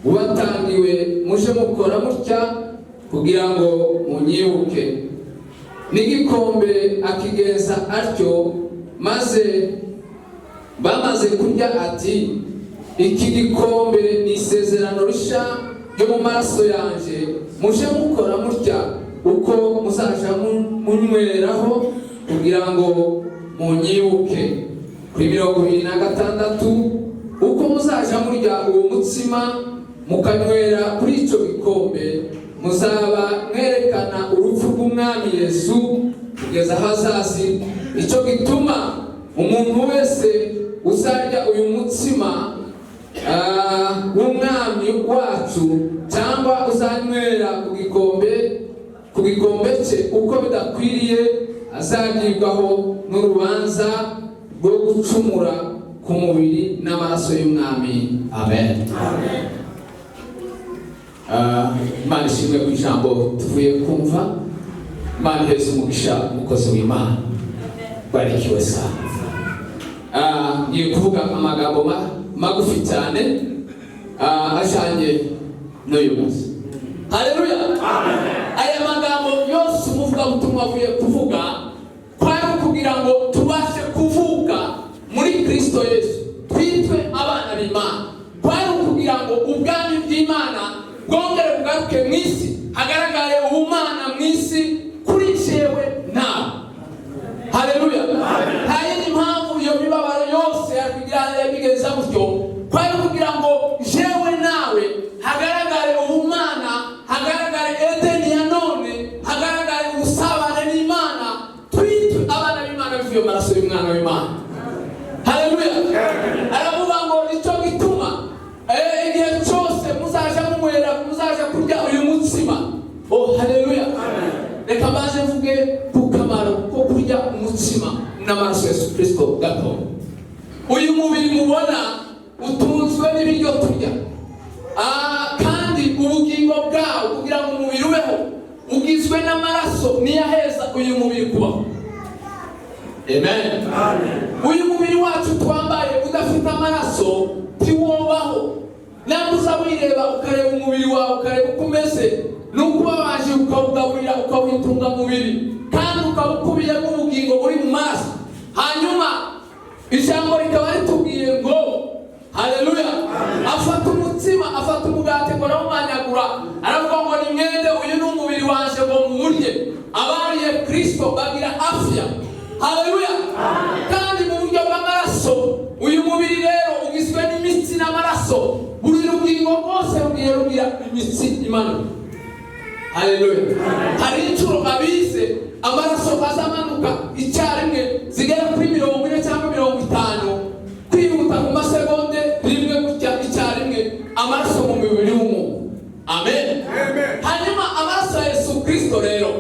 watangiwe muje mukora mutya kugira ngo munyibuke. N'igikombe akigenza atyo, maze bamaze kurya ati, iki gikombe ni isezerano risha ryo mu maraso yanje, muje mukora mutya uko muzaja munyweraho kugira ngo munyibuke. Kuri 26, uko muzaja murya uwo mutsima mukanywera kuri ico gikombe, muzaba mwerekana urupfu rw'umwami Yesu kugeza hazazi. Ico gituma umuntu wese uzarya uyu mutsima w'umwami wacu cyangwa uzanywera ku gikombe cye uko bidakwiriye, azagibwaho n'urubanza rwo gucumura ku mubiri n'amaraso y'umwami. Amen. Imana ishimwe ku ijambo tuvuye kumva. Imana iheze umugisha umukozi w'Imana. Barikiwe sana. Ngiye kuvuga amagambo magufi cyane ajanye n'uyu munsi. Haleluya. Aya magambo yose umuvugabutumwa avuye kuvuga kwari kugira ngo tubashe kuvuka muri Kristo Yesu, twitwe abana b'Imana. Kwari kugira ngo ubwami bw'Imana bwongere bugaruke mu isi, hagaragare ubumana mu isi kuri jewe nawe. Haleluya. Nta yindi mpamvu iyo mibabaro yose yabigenza gutyo, kwari kugira ngo jewe nawe hagaragare ubumana, hagaragare Edeni ya none, hagaragare ubusabane n'Imana, twitwe abana b'Imana bivuye mu maraso y'umwana w'Imana. Haleluya. Aravuga ngo nicyo gituma igihe cyose muzaja munywera, muzaja kurya uyu mutsima. Oh, haleluya. Reka maze mvuge ku kamaro ko kurya umutsima n'amaraso ya Yesu Kristo gato. Uyu mubiri mubona utunzwe n'ibiryo turya, kandi ubugingo bwawo kugira ngo umubiri ubeho ugizwe n'amaraso niyaheza uyu mubiri kubaho. Amen. Uyu mubiri wacu twambaye udafite amaraso tiwobaho. Namuza wireba ukareba umubiri wawe, ukareba uko umeze, nuko waje ukawugaburira ukawitunga mubiri, kandi ukawukubiyemo ubugingo buri mu maraso. Hanyuma ijambo rikaba ritubwiye ngo haleluya, afata umutsima, afata umugati ngo arawumanyagura, aravuga ngo ni mwende, uyu ni umubiri wanje ngo muwurye. Abariye Kristo bagira afya. Haleluya. Kandi mu buryo bw'amaraso, uyu mubiri rero ugizwe n'imitsi n'amaraso. Buri rugingo rwose rugira imitsi imanuka. Haleluya. Hari inshuro abize amaraso azamanuka icyarimwe zigera kuri 40 cyangwa 50, kwihuta ku masegonde rimwe gutya icyarimwe amaraso mu mubiri w'umuntu. Amen. Hanyuma amaraso ya Yesu Kristo rero,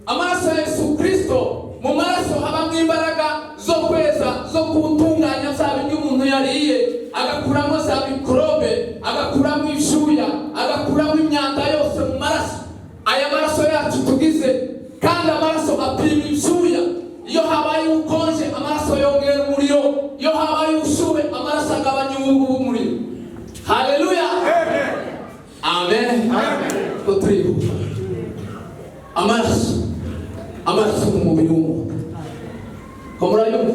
amaraso ya Yesu Kristo, mu maraso habamo imbaraga zo kweza, zo kuwutunganya bya bintu umuntu yariye, agakuramo za mikrobe, agakuramo ibyuya, agakuramo imyanda yose mu maraso. Aya maraso yacu tugize, kandi amaraso apima ibyuya. Iyo habaye ukonje amaraso yongera umuriro, iyo habaye ubushuhe amaraso agabanya umuriro. Haleluya. Amen. Ko turibuka amaraso mu mubiri w'umuntu. Ko murayumva?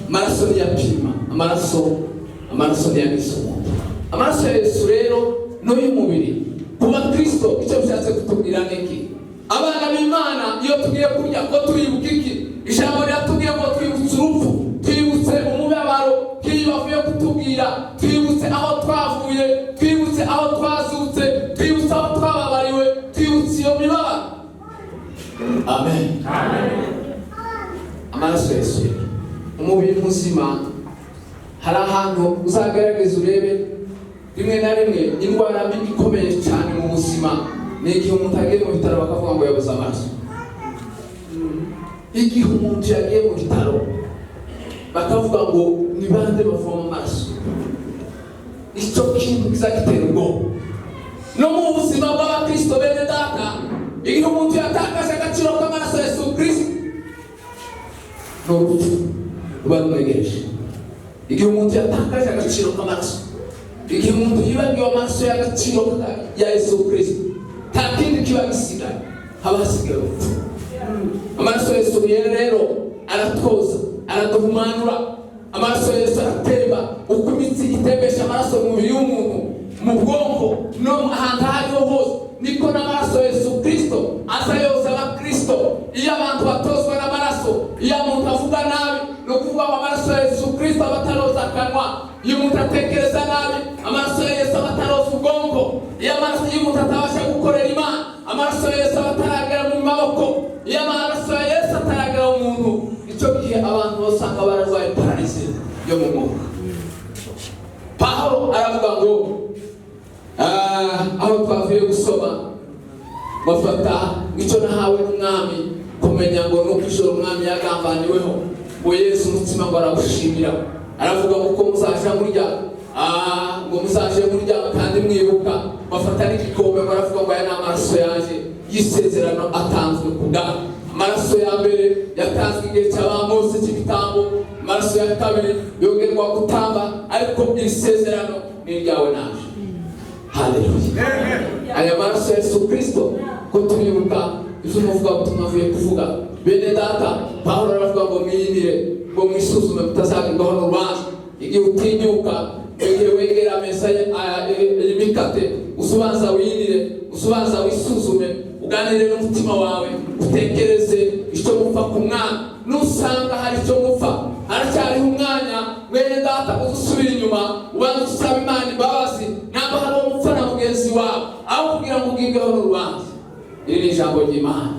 Amaraso niyapima, amaraso niyagize umuntu. Amaraso ya Yesu rero n'uyu mubiri kuba Kristo, icyo bishatse kutubwira niki? Abana b'Imana iyo tugiye kurya ko turibuka iki? Ijambo ryatubwiye ngo twibutse urupfu, twibutse umubabaro k'iyo bavuye kutubwira, twibutse aho twavuye, twibutse aho twazutse, twibutse aho twababariwe, twibutse iyo mibabaro. Amen. Amaraso ya Yesu, umubiri muzima. Hari ahantu uzagaragaza urebe rimwe na rimwe indwara mbi ikomeye cyane mu buzima, ni igihe umuntu agiye mu bitaro bakavuga ngo yabuze amaraso. Igihe umuntu yagiye mu bitaro bakavuga ngo ni bande bavoma amaraso, icyo kintu kizagitera ubwoba. No mu buzima bw'abakristo bene data, igihe umuntu yatakaje agaciro k'amaraso ya Yesu Kristo, n'urupfu ruba rumwegereje. Igihe umuntu yatakaje agaciro k'amaraso, igihe umuntu yibagiwe amaraso y'agaciro ya Yesu Kristo, nta kindi kiba gisigaye, haba hasigaye urupfu. Amaraso ya Yesu rero aratoza, araduhumanura. Amaraso ya Yesu aratemba, uko imitsi itembesha amaraso mu mubiri w'umuntu, mu bwonko no ahantu aho ariho hose, niko n'amaraso ya Yesu Kristo aza yoza abakristo. Iyo abantu batozwa n'amaraso, iyo umuntu avuga nabi, no kuvuga amaraso ya Yesu Kristo abataroza akanwa. Iyo umuntu atekereza nabi, amaraso ya Yesu abataroza ubwonko. Iyo umuntu atabasha gukorera Imana, amaraso ya Yesu abataragera mu maboko. Iyo amaraso ya Yesu ataragera mu muntu, icyo gihe abantu basanga bararwaye paralise yo mu mwuka. Pawulo aravuga ngo aho twavuye gusoma, bafata icyo nahawe n'umwami, kumenya ngo nuko ijoro umwami yagambaniweho, ngo Yesu umutima ngo arawushimira. Aravuga ngo muzaje murya, ngo muzaje murya kandi mwibuka. Bafata n'igikombe, baravuga ngo aya ni amaraso yaje y'isezerano atanzwe ku bwawe. Amaraso ya mbere yatanzwe igihe cy'abamose cy'ibitambo, amaraso ya kabiri yongerwa gutamba, ariko isezerano ni iryawe naje. Haleluya. Aya maraso ya Yesu Kristo ko tubibuka ibyo umuvugabutumwa avuye kuvuga. Bene data, Pawulo aravuga ngo mwiyinire, ngo mwisuzume mutazagirwaho n'urubanza. Igihe utinyuka, igihe wegera ameza y'imikate, usubanza wiyinire, usubanza wisuzume, uganire n'umutima wawe, utekereze icyo mupfa ku mwana. Nusanga hari icyo mupfa, haracyariho umwanya, mwene data uzusubira inyuma, ubanza usaba Imana imbabazi. Ntabwo hari umupfa na mugenzi wawe, aho kugira ngo ugibweho n'urubanza. Iri ni ijambo ry'Imana.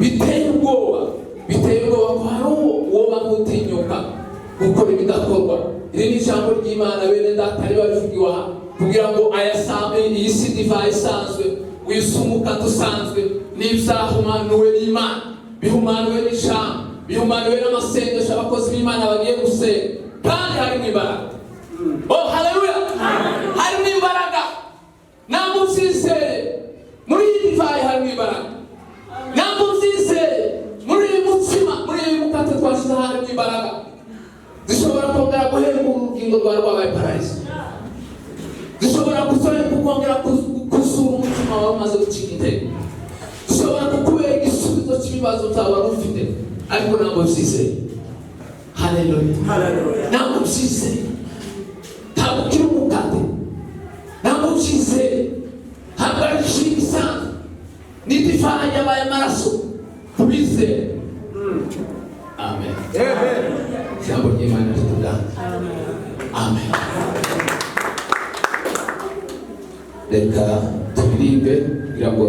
Biteye ubwoba ko hari uwo bamutinyuka gukora ibidakorwa. Iri ni ijambo ry'Imana, bene data riba rivugiwe aha, kugira ngo iyi si divayi isanzwe, wisumuka dusanzwe n'ibyahumanuwe n'Imana, bihumanuwe n'ijambo, bihumanuwe n'amasengesho abakozi b'Imana bagiye gusenga, kandi harimo imbaraga. Oh, haleluya! Harimo imbaraga. Ntabwo uzizeye muri iyi divayi, harimo imbaraga. Ntabwo uzizeye muri iyi mutsima, muri iyi mukate twashyize, harimo imbaraga zishobora kongera guhemba urugingo rwawe rwabaye paralise, zishobora kukongera kuzura umutima wawe umaze gucika intege, zishobora kukubera igisubizo cy'ibibazo byawe wari ufite, ariko ntabwo uzizeye. Haleluya. Ntabwo uzizeye, ntabwo ukiri umukate, ntabwo uzizeye, ntabwo ari ishinga isanzwe, ni divayi yabaye amaraso. Tubizeye. Amen. Ijambo ry'Imana ritugana. Amen. Reka turirimbe kugira ngo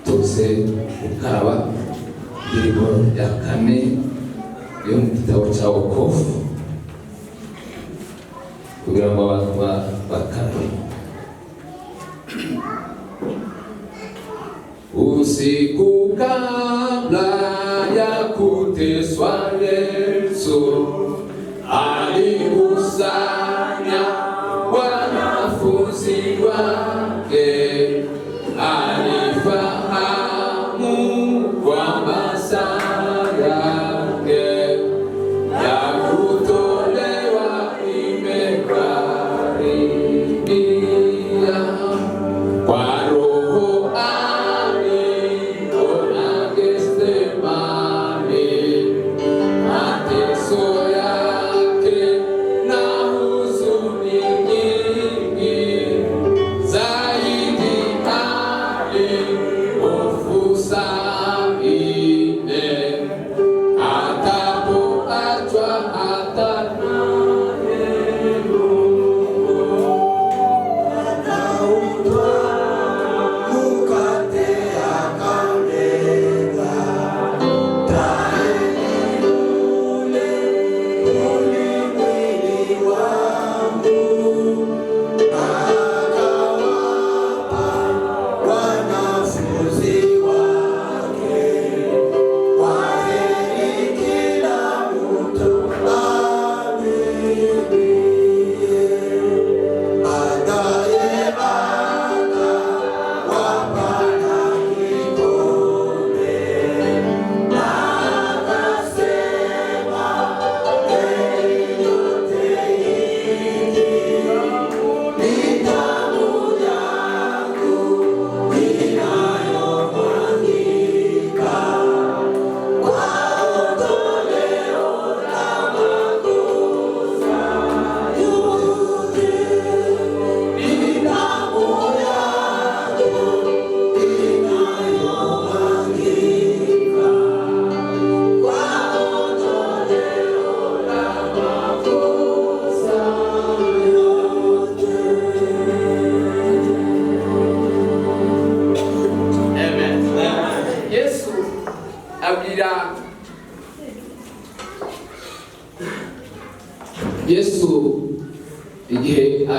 tuze gukaraba indirimbo ya kane yo mu gitabo cya wokovu, kugira ngo abantu bakarabe. Usiku kabla ya kuteswa Yesu alikusanya wanafunzi wake, alifahamu kwamba saa yake ya kutolewa imekaribia. Kwa Roho aliona Getsemani, mateso yake na huzuni nyingi,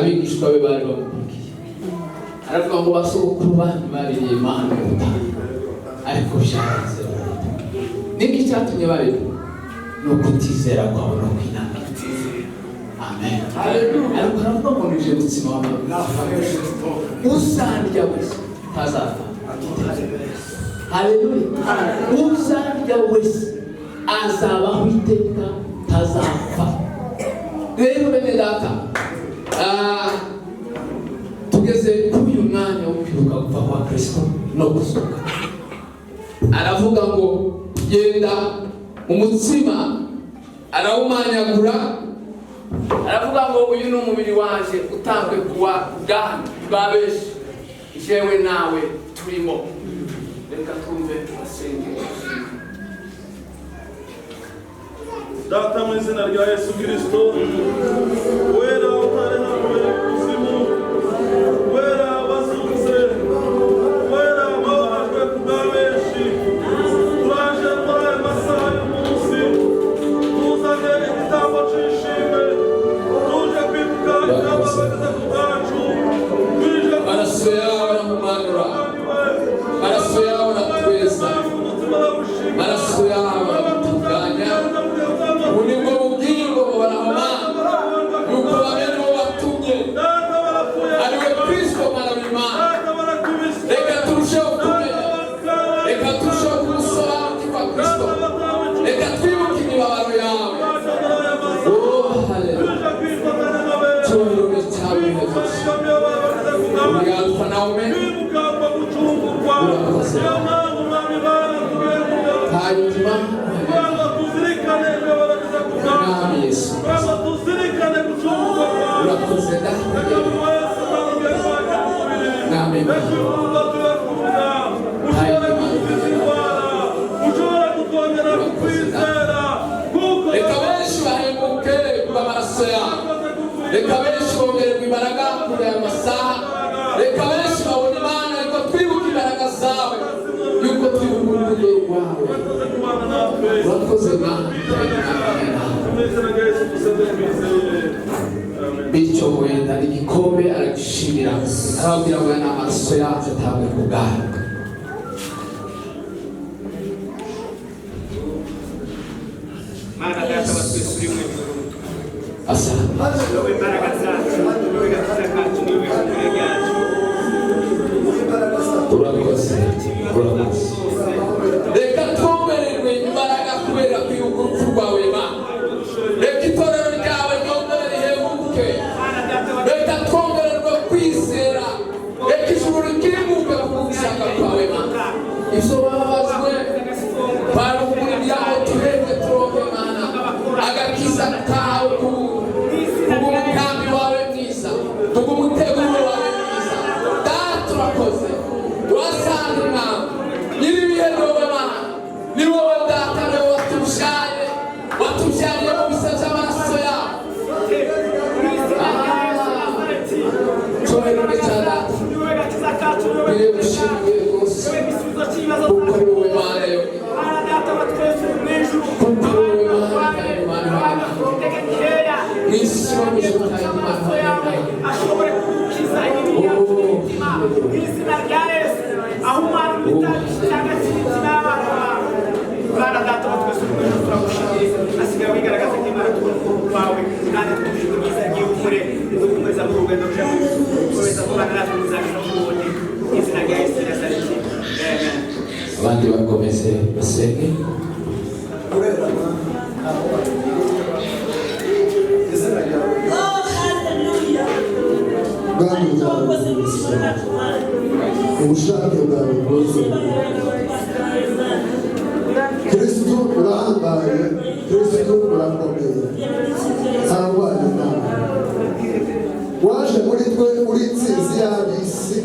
abigishwa be bari bamukurikiye. Aravuga ngo basokuru banyu babiriye Imana ariko byaranze. Niki cyatumye babiri? No kutizera kwabo no kwinangira. Amen. Ariko aravuga ngo nije gutsima w'amaguru. Usandya wese tazapfa. Haleluya. Usandya wese azabaho iteka tazapfa. Rero bene data, tugeze kuri uyu mwanya wo kwibuka gupfa kwa Kristo no guzuka. Aravuga ngo genda umutsima arawumanyagura, aravuga ngo uyu ni umubiri wanje utambwe kuwa bwami bwa benshi, jewe nawe turimo. Reka twumve asenge. Data mu izina rya Yesu Kristo, wera utare nawe kuzimu, wera bazutse, wera babajwe kubwa benshi, turaje muri aya masaha y'umunsi, tuzane igitambo c'ishimwe, tuje kwibuka ibyabageza ku bwacu, tuje Maraso yawe arahumanura, maraso yawe aratweza, maraso yawe aratuganya. Unibwo bugingo barahoma yuko bameno watumye ariwe Kristo mwana w'Imana. Reka turusheho kumenya, reka turusheho kumusobanukirwa Kristo, reka twibuke imibabaro yawe. Oh haleluya. Cyubahiro cyawe Yesu. Uri Alfa na Omega. Urakoze. Hanyuma Nami Yesu. Urakoze data. Nami reka benshi bahemuke kuba amaraso yawe. Reka benshi bongererwa imbaraga kuri aya masaha. Reka benshi babona Imana, ariko twibuke imbaraga zawe yuko twibuka urukundo rwawe. Urakoze Mana. Bityo wenda igikombe aragishimira, arababwira ngo ni amaraso yacu atabwe ku bwawe. Mana data wa twese uri mu ijuru, Asante. wowe imbaraga zacu, wowe gakiza kacu, wowe ihumure ryacu. Urakoze. Reka twongererwe imbaraga kubera kwibuka urupfu rwawe Mana. Reka itorero ryawe ryongere rihemuke. Reka twongererwe kwizera. Reka ijuru rikimuke ku gushaka kwawe Mana. Ibyo bababajwe baruguru ibyaho tureke turonke Mana. Agakiza kawe kubw'umugambi wawe mwiza, kubw'umuteguro wawe mwiza. Data urakoze. Wasanga Imana nyiribihe wowe Mana. Ni wowe data, ni wowe watubyaye mu bisa by'amaraso yawe. Cyubahiro cya data. Wowe gakiza kacu, wowe Bire gushimwe rwose igisubizo cy'ibibazo kuko ari wowe Mana yo. Mana data wa twese uri mu ijuru, Kuko ari wowe Mana utegekeya mu isi no mu ijuru kandi amaraso Mana yawe ashobore kugukiza ibinya by'umutima mu izina rya Yesu. Aho umwana umutambyi cyangwa se imitima y'abana bawe, Mana data wa twese uri mu ijuru, turagushimiye. Asigaye wigaragaza ko Imana tubona ukuboko kwawe, kandi tujijwe mwiza y'ihumure, dukomeza mu rugendo rwacu, dukomeza kubana natwe muzagira n'ubundi mu izina rya Yesu Nazareti. Amen. abandi bakomeze basenge. Bwami bwawe ubushake bwawe bwose. Kristo urahambaye, Kristo urakomeye, ararwanya nawe. Waje muri twe uri intsinzi y'ab'isi,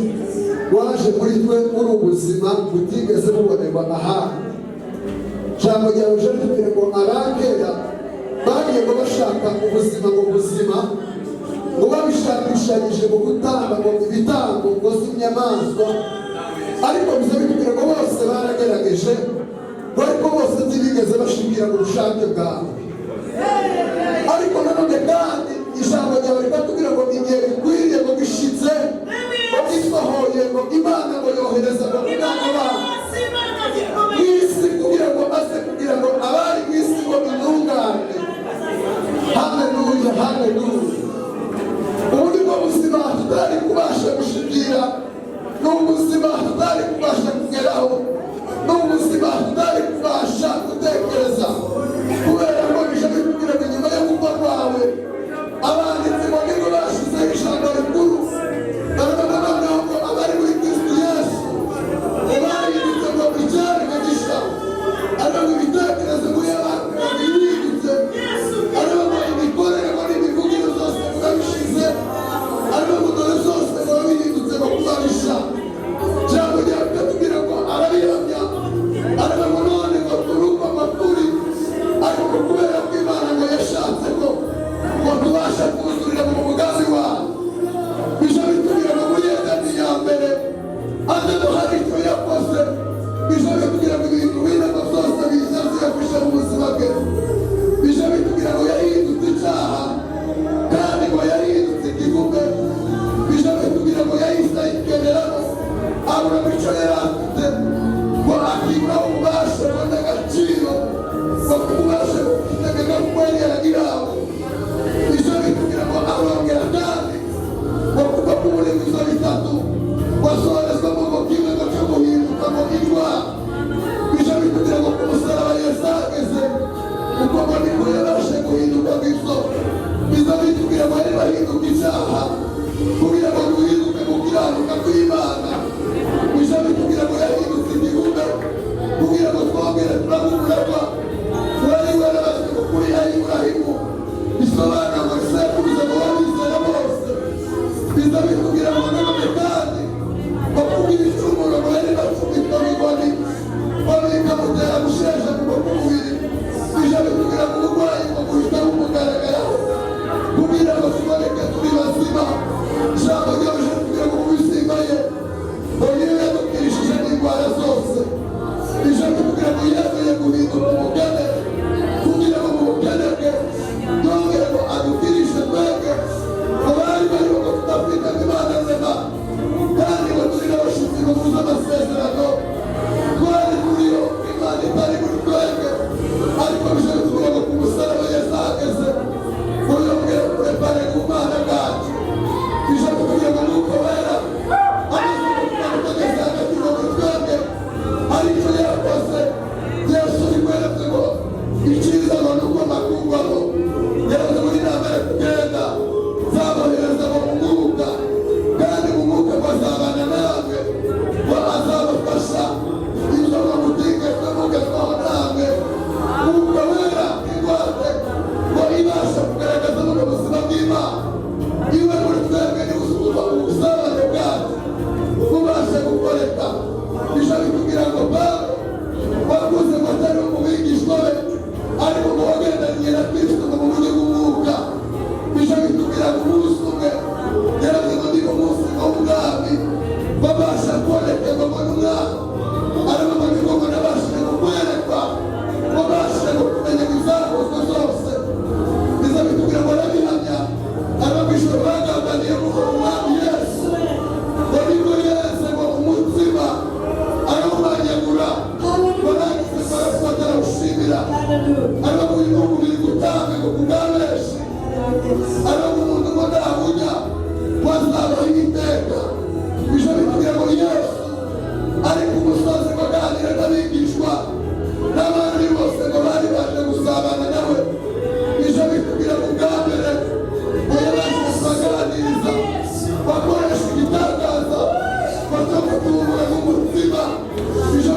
waje muri twe uri ubuzima butigeze bubonerwa ahandi. Ijambo ryawe uje ritubwira ngo abakera bagiye ngo bashaka ubuzima mu buzima, ngo babishakishanyije mu gutanga ngo ibitambo ngo z'inyamaswa, ariko biza bitubwira ngo bose baragerageje, ngo ariko bose ntibigeze bashingira mu bushake bwawe. Ariko nanone kandi ijambo ryawe rikatubwira ngo igihe bikwiye kugeraho n'ubuzima tutari kubasha gutekereza, kubera ko bije bikubwira ngo nyuma yo gupfa kwawe abanditsi ngo nibwo bashizeho ijambo rikuru baravuga noneho ngo abari muri Kristo Yesu barahindutse ngo icyaremwe gishya, ariko ngo ibitekerezo muri abantu birahindutse, ariko ngo imikorere ngo n'imivugire zose biba bishize, ariko ngo dore zose biba bihindutse ngo kuba bishya. Ijambo ryawe rikatubwira ngo arabihamya, ariko ngo none ngo turumva amakuru, ariko kubera ko Imana ngo yashatse ko tubasha kuzurira mu mugambi wawe, bijya bitubwira ngo muri Edeni ya mbere Adamu hari icyo yakoze, bijya bitubwira ngo ibintu w'inama zose biza ziyafisha mu buzima bwe, bijya bitubwira ngo yahindutse icyaha kandi ngo yahindutse ikivume, bijya bitubwira ngo yahise ayikeneraho abura mico yari afite ngo akiburaho ububasha ngo n'agaciro ngo kubasha gutegeka kuko yari yaragiraho, bijya bitubwira ngo arongera kandi ngo kuva ku burengezo bitatu wasohorezwamo ngo kimwe ngo cyo guhindukamo indwara, bijya bitubwira ngo ku musaraba Yesu ahageze kuko ngo nibwo yabashe guhinduka kw'isoko, bijya bitubwira ngo yari bahinduka icyaha kugira ngo duhinduke mu kiranuka kw'Imana, bijya bitubwira ngo yahindutse igihugu kugira ngo twongere turahumurwa, wari warabashe gukuriha Iburahimu bisobanura ngo isekuruza ngo wabizera bose, bijya bitubwira ngo nanone kandi bakubwira ibicumuro ngo yari bacumita bigoni babikamutera gusheja mu mubiri, bijya bitubwira ngo uburwayi ngo buhita bumugaragaraho kugira ngo tuboneke turi bazima. Ijambo ryawe ritubwira ngo mu bisigaye ngo niyo yadukirishije n'indwara zose, bijya bitubwira ngo yavuye guhinduka umugane kugira ngo mu bukene bwe yongere ngo adukirishe twebwe ngo bari bariho ngo tudafite Imana nzima, kandi ngo turi n'abashyitsi ngo tuzi amasezerano twari turiho Imana itari muri twebwe, ariko bijya bitubwira ngo ku musaraba Yesu ahageze ngo yongere kurepare ku Mana bwacu, bijya bitubwira ngo nuko wera amaze kutugeza hagati ngo muri twebwe hari icyo yakoze. Yesu bikweretse ngo icyiza ngo nuko amakungwamo yavuze muri namara kugenda zabohereza mu mwuka, kandi mu mwuka ngo azabana namwe ngo azabafasha ibyo bamutegeka mugezwaho namwe, Mwuka Wera ingwate ngo ibasha kugaragaza mu buzima bw'Imana, iwe muri twebwe nibuzuba ubusabane bwacu bubashe gukoreka. Bijya bitubwira ngo Pawulo wakuze ngo atari umubigishwa we ariko ngo wagendanye na Kristo mu buryo bw'umwuka, bijya bitubwira ngo umunsi umwe yaravuze ngo ni umunsi w'ubwami babasha kubonekerwa ngo n'umwami, ariko ngo nibwo ngo nabashije kukwerekwa babashe kumenya izakozwe zose, biza bitubwira ngo arabihamya ababishwe bagambaniye mu mwami Yesu ngo nibwo yeze ngo umutima arawumanyagura ngo nanditse ngo arafata arawushimira, ariko ngo uyu mubiri gutambe ngo kubwabenshi, ariko umuntu ngo ntabunya wazabaho iteka. Bijya bitubwira ngo Yesu ari ku musozi ngo aganira n'abigishwa n'abandi bose ngo bari baje gusabana nawe, bijya bitubwira ngo bwa mbere ngo yabashe kubaganiriza bakoresha igitangaza bato gutubura mu mutima, bijya